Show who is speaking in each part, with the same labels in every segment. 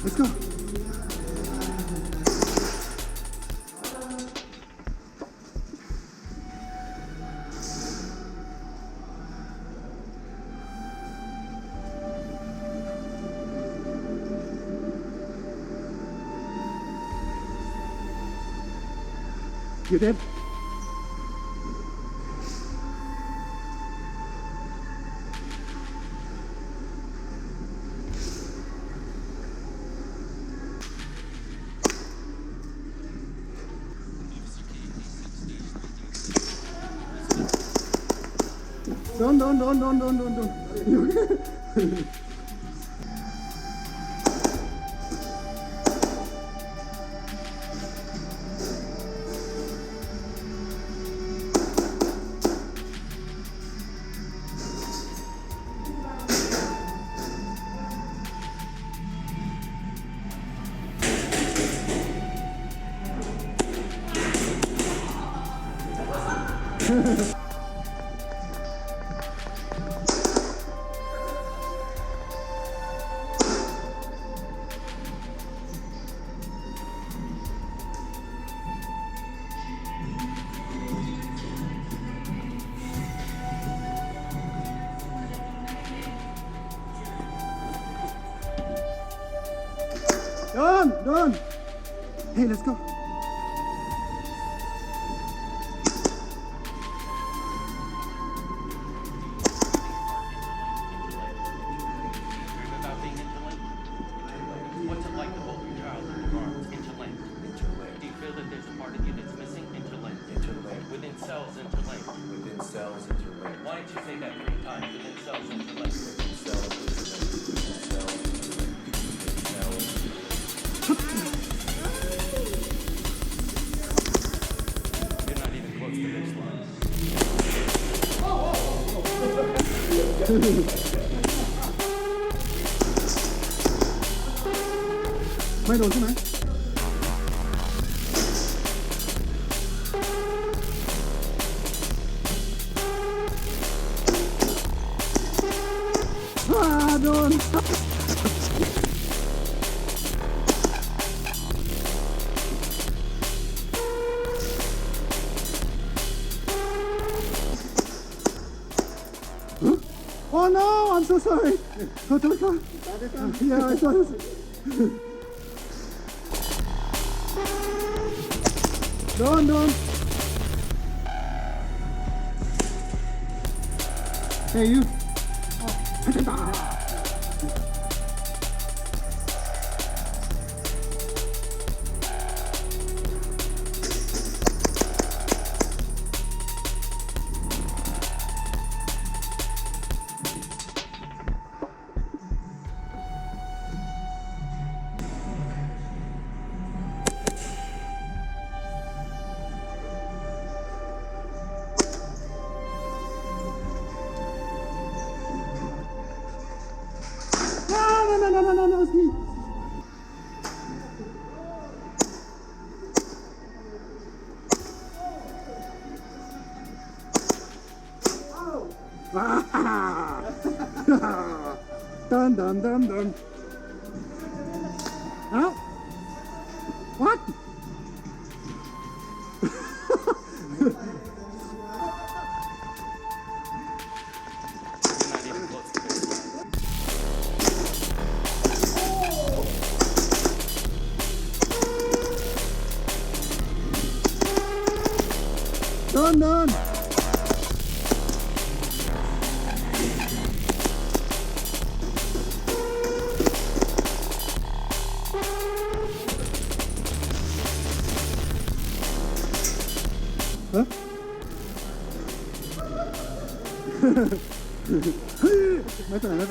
Speaker 1: Let's go. You did? Don't. Done. Hey, let's go.
Speaker 2: What's it like to hold your child in your arms? Interlink. Do you feel that there's a part of you that's missing? Interlink. Within cells, interlink. Why don't you say that 3 times? Within cells, interlink. You're not even close to this line.
Speaker 1: ไม่โดนใช่ไหมโดน Oh no, I'm so sorry. Go. Yeah, I saw this. Don't. Hey, you. No, it's me. Done. Out. What?
Speaker 2: You're not even close to this line.
Speaker 1: Done. Huh?ไม่เป็นไร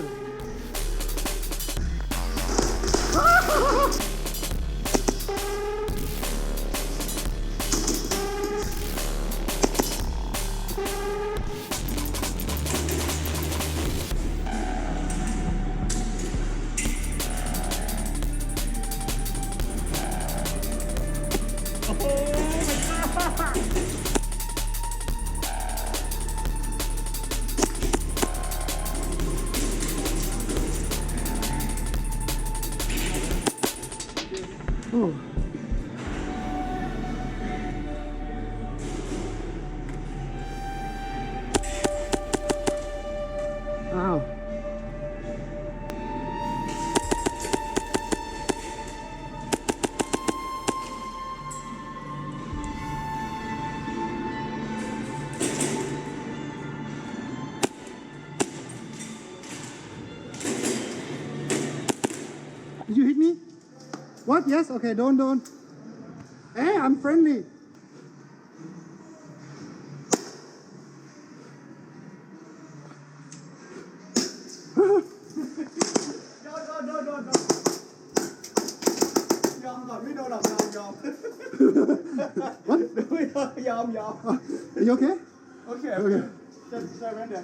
Speaker 1: Oh. Ow. Did you hit me? What? Yes? Okay, don't. Hey, I'm friendly.
Speaker 3: No. ยอมก่อนไม่โดนหรอกยอม
Speaker 1: What?
Speaker 3: ยอม
Speaker 1: Are you okay?
Speaker 3: โอเค
Speaker 1: Okay.
Speaker 3: just surrender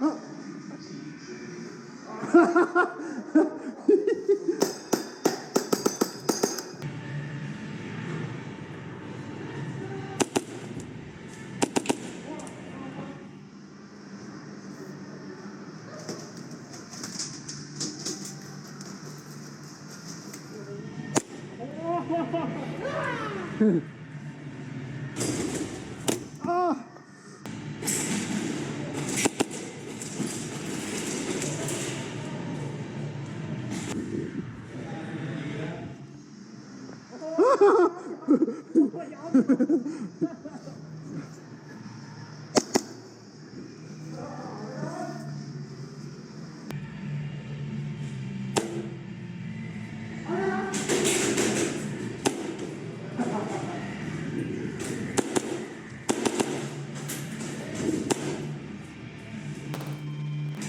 Speaker 1: Oh. Ah.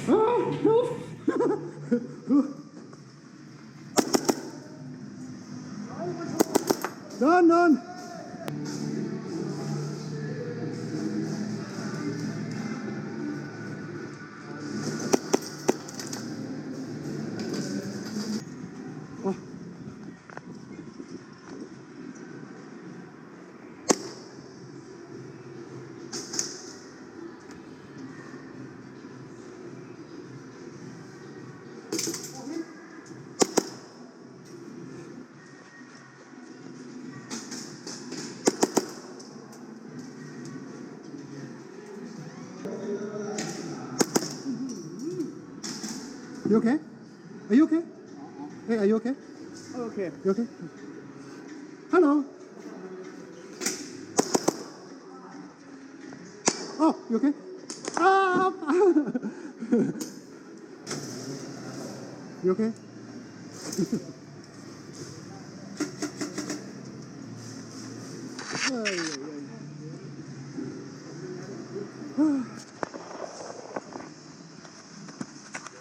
Speaker 1: Oh, no. Done. Oh. You okay? Are you okay? Hey, are you okay?
Speaker 3: โอเค
Speaker 1: You okay? Hello. Oh, you okay? Ah! You okay? Ay, ay, ay.